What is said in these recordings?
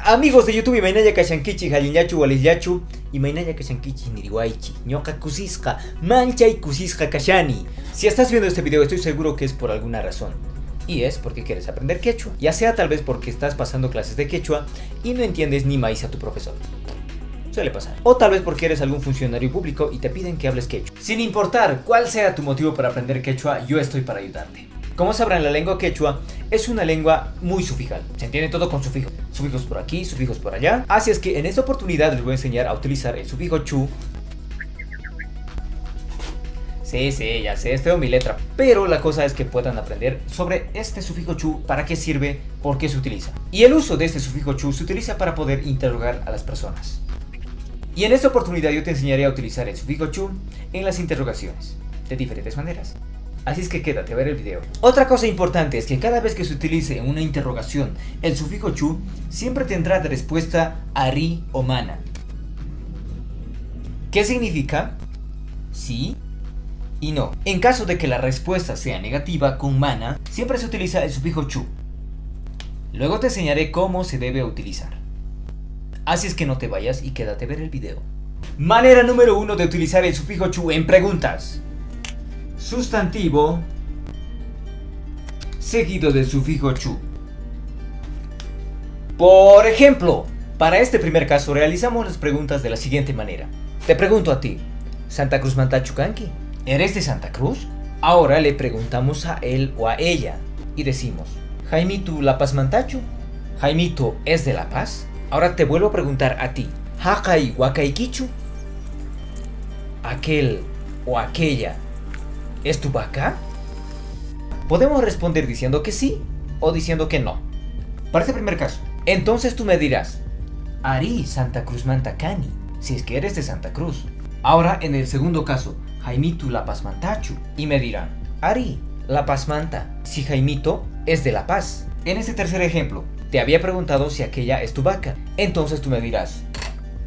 Amigos de YouTube, Imaynaya Kashankichi, Halinyachu, Walisyachu, Imaynaya Kashankichi, Niriwaichi, Nyoka Kusisqa, Mancha y Kusisqa Kashani. Si estás viendo este video, estoy seguro que es por alguna razón. Y es porque quieres aprender quechua. Ya sea tal vez porque estás pasando clases de quechua y no entiendes ni maíz a tu profesor. Suele pasar. O tal vez porque eres algún funcionario público y te piden que hables quechua. Sin importar cuál sea tu motivo para aprender quechua, yo estoy para ayudarte. Como sabrán, la lengua quechua es una lengua muy sufijal. Se entiende todo con sufijos. Sufijos por aquí, sufijos por allá. Así es que en esta oportunidad les voy a enseñar a utilizar el sufijo chu. Sí, ya sé, es feo mi letra. Pero la cosa es que puedan aprender sobre este sufijo chu, para qué sirve, por qué se utiliza. Y el uso de este sufijo chu se utiliza para poder interrogar a las personas. Y en esta oportunidad yo te enseñaré a utilizar el sufijo chu en las interrogaciones, de diferentes maneras. Así es que quédate a ver el video. Otra cosa importante es que cada vez que se utilice en una interrogación el sufijo chu, siempre tendrá de respuesta ari o mana. ¿Qué significa? Sí y no. En caso de que la respuesta sea negativa con mana, siempre se utiliza el sufijo chu. Luego te enseñaré cómo se debe utilizar. Así es que no te vayas y quédate a ver el video. Manera número 1 de utilizar el sufijo chu en preguntas. Sustantivo seguido del sufijo chu. Por ejemplo, para este primer caso realizamos las preguntas de la siguiente manera. Te pregunto a ti, ¿Santa Cruz Mantachu Kanki? ¿Eres de Santa Cruz? Ahora le preguntamos a él o a ella y decimos, ¿Jaimito La Paz Mantachu? ¿Jaimito es de La Paz? Ahora te vuelvo a preguntar a ti, ¿Hakai Wakai Kichu? ¿Aquel o aquella ¿es tu vaca? Podemos responder diciendo que sí o diciendo que no. Para este primer caso, entonces tú me dirás, Ari Santa Cruz Mantacani, si es que eres de Santa Cruz. Ahora en el segundo caso, Jaimito La Paz Mantachu, y me dirán, Ari La Paz Manta, si Jaimito es de La Paz. En este tercer ejemplo, te había preguntado si aquella es tu vaca. Entonces tú me dirás,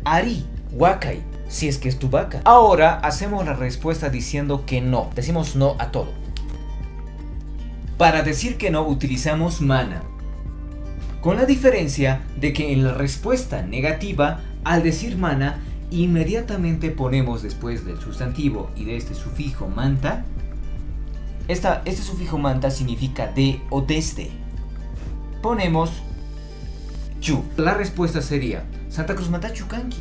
Ari Wakai, si es que es tu vaca. Ahora hacemos la respuesta diciendo que no. Decimos no a todo. Para decir que no utilizamos mana. Con la diferencia de que en la respuesta negativa, al decir mana, inmediatamente ponemos después del sustantivo y de este sufijo manta. Este sufijo manta significa de o desde. Ponemos chu. La respuesta sería Santa Cruz Mantachu Kanki.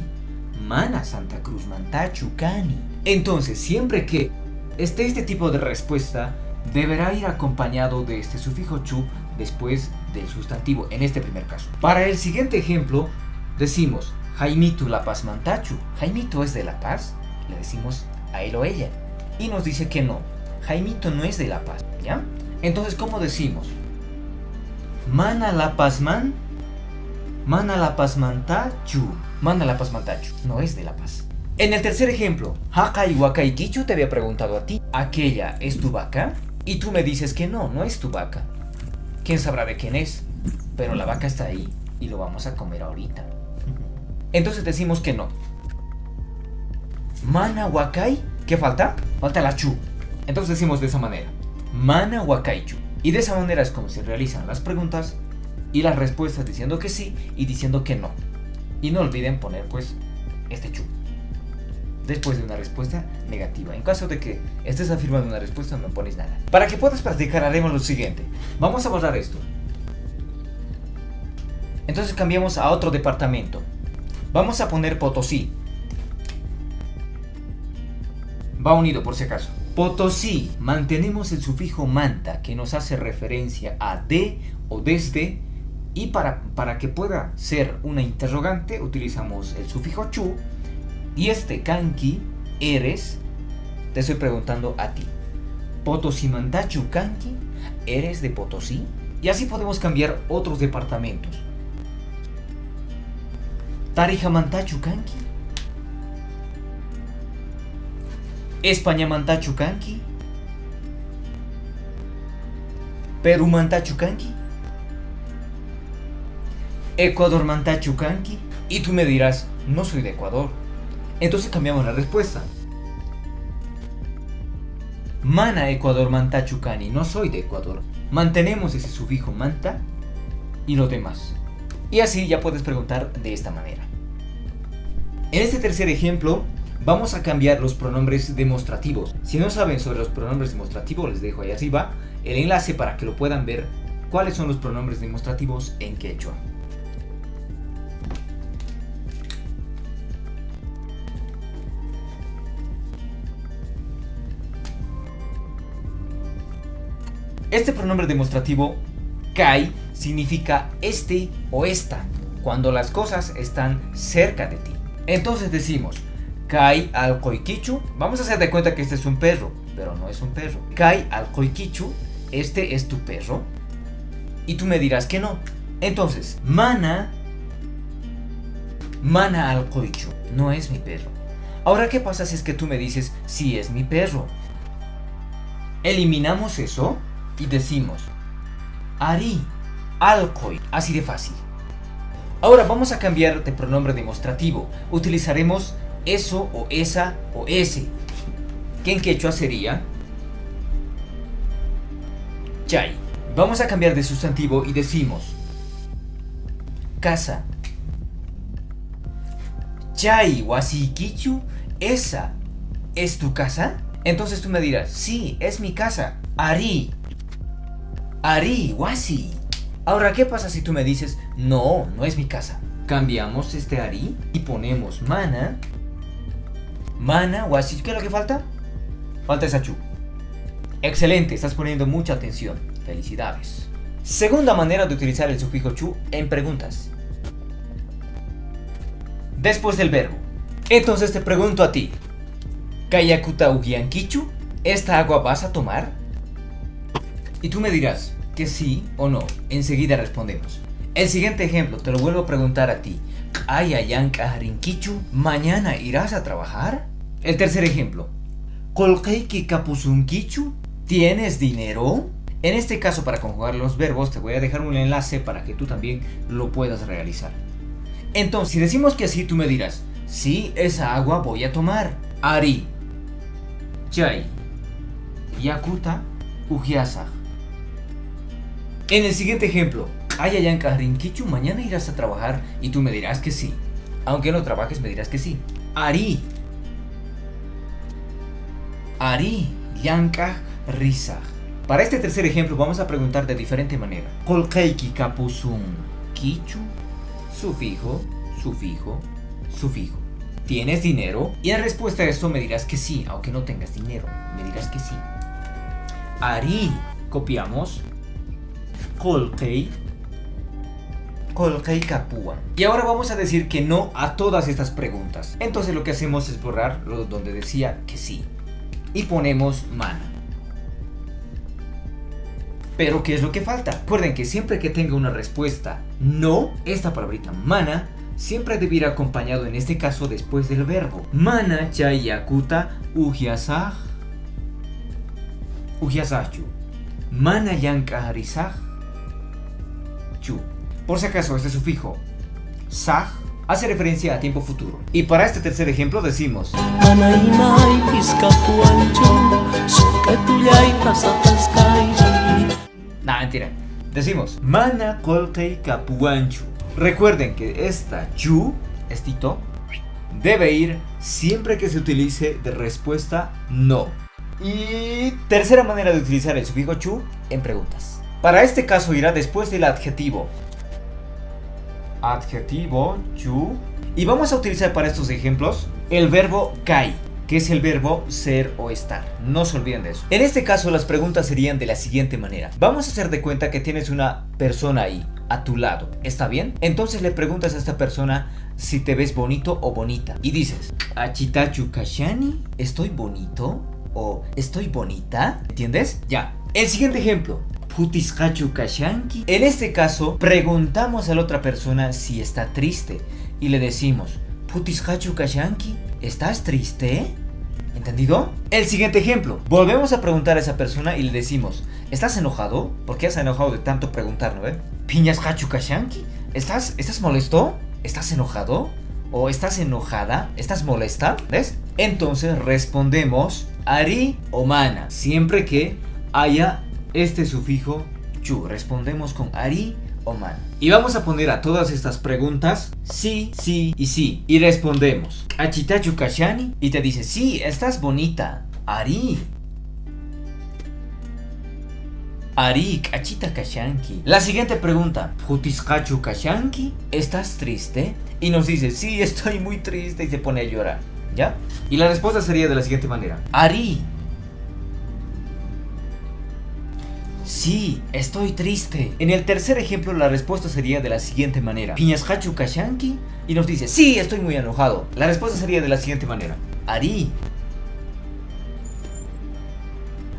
Mana Santa Cruz Mantachu Kani. Entonces, siempre que esté este tipo de respuesta, deberá ir acompañado de este sufijo chu después del sustantivo, en este primer caso. Para el siguiente ejemplo, decimos Jaimito La Paz Mantachu. ¿Jaimito es de La Paz? Le decimos a él o ella. Y nos dice que no. Jaimito no es de La Paz, ¿ya? Entonces, ¿cómo decimos? Mana La Paz Man. Mana La Paz Mantachu. Mana La Paz Mantachu. No es de La Paz. En el tercer ejemplo, Hakai Wakai Kichu, te había preguntado a ti, ¿aquella es tu vaca? Y tú me dices que no, no es tu vaca. ¿Quién sabrá de quién es? Pero la vaca está ahí y lo vamos a comer ahorita. Entonces decimos que no. Mana Wakai, ¿qué falta? Falta la chu. Entonces decimos de esa manera, Mana Wakai Chu. Y de esa manera es como se realizan las preguntas y las respuestas diciendo que sí y diciendo que no. Y no olviden poner pues este chu después de una respuesta negativa. En caso de que estés afirmando una respuesta, no pones nada. Para que puedas practicar haremos lo siguiente. Vamos a borrar esto. Entonces cambiamos a otro departamento. Vamos a poner Potosí. Va unido por si acaso. Potosí. Mantenemos el sufijo manta que nos hace referencia a de o desde. Y para que pueda ser una interrogante utilizamos el sufijo chu. Y este kanki, eres, te estoy preguntando a ti. Potosí Mantachu Kanki, ¿eres de Potosí? Y así podemos cambiar otros departamentos. Tarija Mantachu Kanki. España Mantachu Kanki. Perú Mantachu Kanki. Ecuador Mantachu Kanki. Y tú me dirás, no soy de Ecuador. Entonces cambiamos la respuesta. Mana Ecuador Mantachu Kani, no soy de Ecuador. Mantenemos ese sufijo manta y lo demás. Y así ya puedes preguntar de esta manera. En este tercer ejemplo vamos a cambiar los pronombres demostrativos. Si no saben sobre los pronombres demostrativos, les dejo ahí arriba el enlace para que lo puedan ver cuáles son los pronombres demostrativos en quechua. Este pronombre demostrativo, kai, significa este o esta, cuando las cosas están cerca de ti. Entonces decimos, kai al koikichu, vamos a hacer de cuenta que este es un perro, pero no es un perro. Kai al koikichu, este es tu perro, y tú me dirás que no. Entonces, mana al koichu, no es mi perro. Ahora, ¿qué pasa si es que tú me dices, sí es mi perro? Eliminamos eso y decimos, ari al koi, así de fácil. Ahora vamos a cambiar de pronombre demostrativo. Utilizaremos eso o esa o ese, que en quechua sería chay. Vamos a cambiar de sustantivo y decimos casa. Chay wasikichu, ¿esa es tu casa? Entonces tú me dirás, sí, es mi casa. Ari wasi. Ahora, ¿qué pasa si tú me dices, no, no es mi casa? Cambiamos este ari y ponemos mana wasi. ¿Qué es lo que falta? Falta esa chu. Excelente, estás poniendo mucha atención. Felicidades. Segunda manera de utilizar el sufijo chu en preguntas. Después del verbo. Entonces te pregunto a ti, Kayakuta ugiankichu, ¿esta agua vas a tomar? Y tú me dirás que sí o no. Enseguida respondemos. El siguiente ejemplo te lo vuelvo a preguntar a ti. ¿Ayayanka harinkichu? ¿Mañana irás a trabajar? El tercer ejemplo. ¿Kolkeiki kapusunkichu? ¿Tienes dinero? En este caso, para conjugar los verbos, te voy a dejar un enlace para que tú también lo puedas realizar. Entonces, si decimos que sí, tú me dirás, sí, esa agua voy a tomar. Ari chay yakuta ujiasaj. En el siguiente ejemplo, Ayayanka harinkichu, ¿mañana irás a trabajar? Y tú me dirás que sí. Aunque no trabajes, me dirás que sí. Ari yanka risaj. Para este tercer ejemplo vamos a preguntar de diferente manera. Kolkeiki kapusun kichu. Sufijo. ¿Tienes dinero? Y en respuesta a esto me dirás que sí, aunque no tengas dinero. Me dirás que sí. Ari. Copiamos. Kolkei kapuan. Y ahora vamos a decir que no a todas estas preguntas. Entonces lo que hacemos es borrar lo donde decía que sí. Y ponemos mana. Pero ¿qué es lo que falta? Recuerden que siempre que tenga una respuesta no, esta palabrita mana siempre debe ir acompañado, en este caso, después del verbo. Mana chayakuta ujiasaj. Ujiasaju. Mana yanka harisaj. Chu. Por si acaso, este sufijo saj hace referencia a tiempo futuro. Y para este tercer ejemplo decimos nah, mentira. Decimos mana kolkei kapuanchu. Recuerden que esta chu, estito, debe ir siempre que se utilice de respuesta no. Y tercera manera de utilizar el sufijo chu en preguntas. Para este caso irá después del adjetivo. Adjetivo chu. Y vamos a utilizar para estos ejemplos el verbo kai, que es el verbo ser o estar. No se olviden de eso. En este caso las preguntas serían de la siguiente manera. Vamos a hacer de cuenta que tienes una persona ahí, a tu lado. ¿Está bien? Entonces le preguntas a esta persona si te ves bonito o bonita. Y dices, Achitachu kashani, ¿estoy bonito? O ¿estoy bonita? ¿Entiendes? Ya. El siguiente ejemplo. Putiscachu kashanki. En este caso, preguntamos a la otra persona si está triste. Y le decimos, Putiscachu kashanki, ¿estás triste? ¿Entendido? El siguiente ejemplo. Volvemos a preguntar a esa persona y le decimos, ¿estás enojado? ¿Por qué has enojado de tanto preguntar, no? Piñas hachu kashanki. ¿Estás molesto? ¿Estás enojado? ¿O estás enojada? ¿Estás molesta? ¿Ves? Entonces respondemos ari o mana. Siempre que haya este sufijo chu. Respondemos con ari o mana. Y vamos a poner a todas estas preguntas sí, sí y sí. Y respondemos Achitachu Kashani y te dice sí, estás bonita. Ari. Ari, Achita Kashanki. La siguiente pregunta, Jutiskachu Kashanki, ¿estás triste? Y nos dice, sí, estoy muy triste, y se pone a llorar, ¿ya? Y la respuesta sería de la siguiente manera, Ari. Sí, estoy triste. En el tercer ejemplo, la respuesta sería de la siguiente manera, Piñashachu Kashanki, y nos dice, sí, estoy muy enojado. La respuesta sería de la siguiente manera, Ari.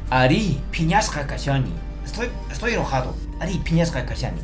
Ari, Piñasha Kashani. Estoy enojado. Ari, Piñasha Kashani.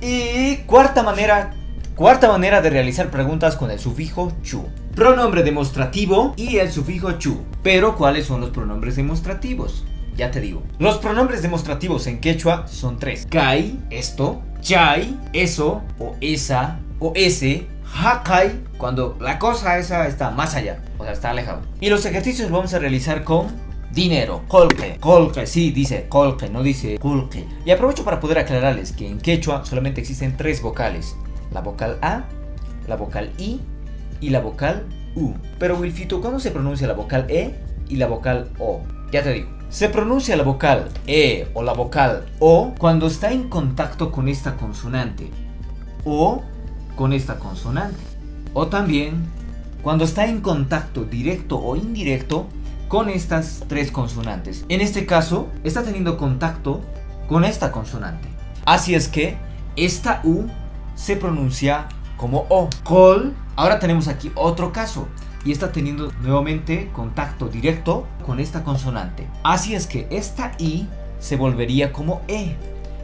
Y cuarta manera de realizar preguntas con el sufijo chu. Pronombre demostrativo y el sufijo chu. Pero, ¿cuáles son los pronombres demostrativos? Ya te digo. Los pronombres demostrativos en quechua son tres. Kai, esto. Chai, eso o esa o ese. Hakai, cuando la cosa esa está más allá, o sea, está alejado. Y los ejercicios los vamos a realizar con dinero, kolke, sí, dice kolke, no dice kulke. Y aprovecho para poder aclararles que en quechua solamente existen tres vocales: la vocal A, la vocal I y la vocal U. Pero Wilfito, ¿cuándo se pronuncia la vocal E y la vocal O? Ya te digo, se pronuncia la vocal E o la vocal O cuando está en contacto con esta consonante o con esta consonante, o también cuando está en contacto directo o indirecto con estas tres consonantes. En este caso, está teniendo contacto con esta consonante. Así es que esta U se pronuncia como O. Kol. Ahora tenemos aquí otro caso y está teniendo nuevamente contacto directo con esta consonante. Así es que esta I se volvería como E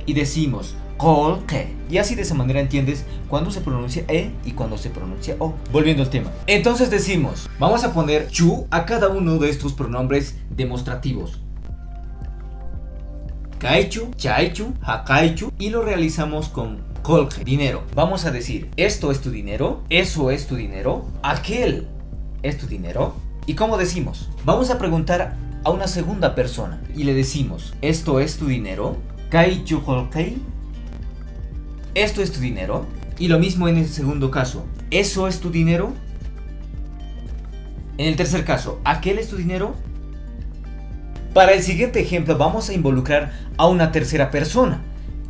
y decimos kolke. Y así de esa manera entiendes cuando se pronuncia E y cuando se pronuncia O. Volviendo al tema. Entonces decimos, vamos a poner chu a cada uno de estos pronombres demostrativos. Kaichu, chaichu, hakaichu. Y lo realizamos con kolke, dinero. Vamos a decir, esto es tu dinero, eso es tu dinero, aquel es tu dinero. ¿Y cómo decimos? Vamos a preguntar a una segunda persona y le decimos, esto es tu dinero, kaichu kolkei. ¿Esto es tu dinero? Y lo mismo en el segundo caso. ¿Eso es tu dinero? En el tercer caso, ¿aquel es tu dinero? Para el siguiente ejemplo vamos a involucrar a una tercera persona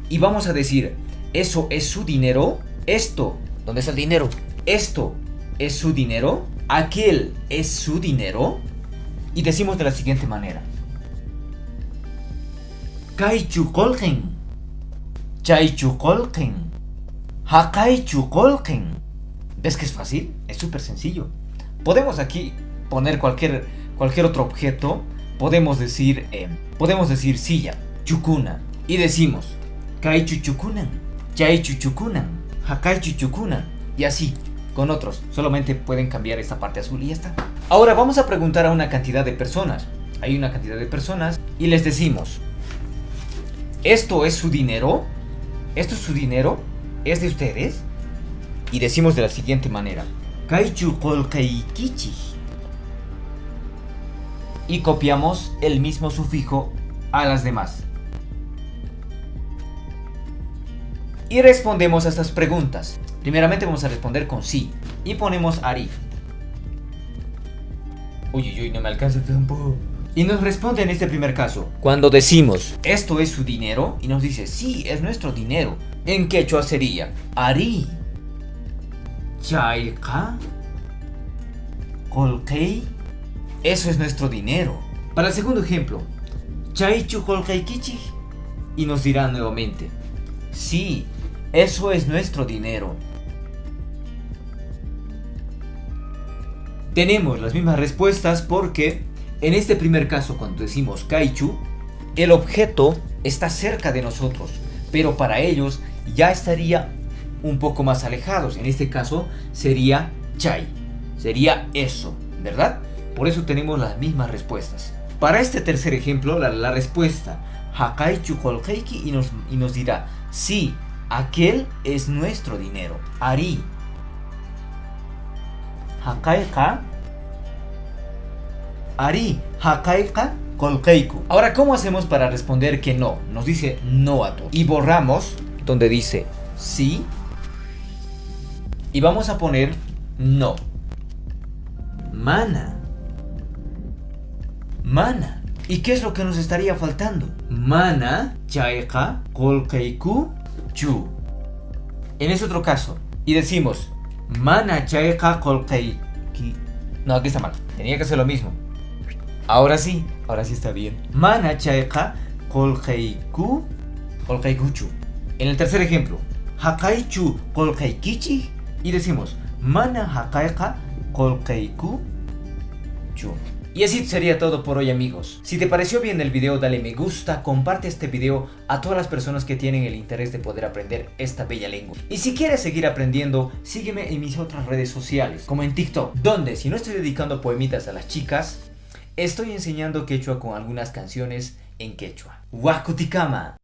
y vamos a decir, ¿eso es su dinero? Esto, ¿dónde está el dinero? Esto es su dinero. ¿Aquel es su dinero? Y decimos de la siguiente manera, Kaichu kolken, chaichu kolken, hakaichu kolken. ¿Ves que es fácil? Es súper sencillo. Podemos aquí poner cualquier otro objeto. Podemos decir silla, chukuna. Y decimos kaichu chukunan, chaichu chukunan, hakaichu chukunan. Y así con otros. Solamente pueden cambiar esta parte azul y ya está. Ahora vamos a preguntar a una cantidad de personas. Hay una cantidad de personas y les decimos, ¿esto es su dinero? ¿Esto es su dinero? ¿Es de ustedes? Y decimos de la siguiente manera, Kaichu kolkei kichi. Y copiamos el mismo sufijo a las demás. Y respondemos a estas preguntas. Primeramente vamos a responder con sí. Y ponemos Ari. Uy, no me alcanza el tiempo. Y nos responde en este primer caso. Cuando decimos, ¿esto es su dinero? Y nos dice, sí, es nuestro dinero. En quechua sería, Ari. Chaika. Kolkei. Eso es nuestro dinero. Para el segundo ejemplo, Chaichu kolkei kichi. Y nos dirá nuevamente, sí, eso es nuestro dinero. Tenemos las mismas respuestas porque en este primer caso, cuando decimos kaichu, el objeto está cerca de nosotros, pero para ellos ya estaría un poco más alejados. En este caso sería chai, sería eso, ¿verdad? Por eso tenemos las mismas respuestas. Para este tercer ejemplo, la respuesta hakaichu kolkeiki y nos dirá, sí, aquel es nuestro dinero. Ari. Hakaika. Ari. Hakaika kolkeiku. Ahora, ¿cómo hacemos para responder que no? Nos dice no a todo. Y borramos donde dice sí. Y vamos a poner no. Mana. Mana. ¿Y qué es lo que nos estaría faltando? Mana chayqa qolqayku chu. En ese otro caso, y decimos mana chayqa qolqayki. No, aquí está mal. Tenía que ser lo mismo. Ahora sí está bien. Mana chayqa qolqayku chu. En el tercer ejemplo, haqaychu qolqaykichi. Y decimos mana haqayqa qolqayku chu. Y así sería todo por hoy, amigos. Si te pareció bien el video, dale me gusta, comparte este video a todas las personas que tienen el interés de poder aprender esta bella lengua. Y si quieres seguir aprendiendo, sígueme en mis otras redes sociales, como en TikTok, donde si no estoy dedicando poemitas a las chicas, estoy enseñando quechua con algunas canciones en quechua. Huacuticama.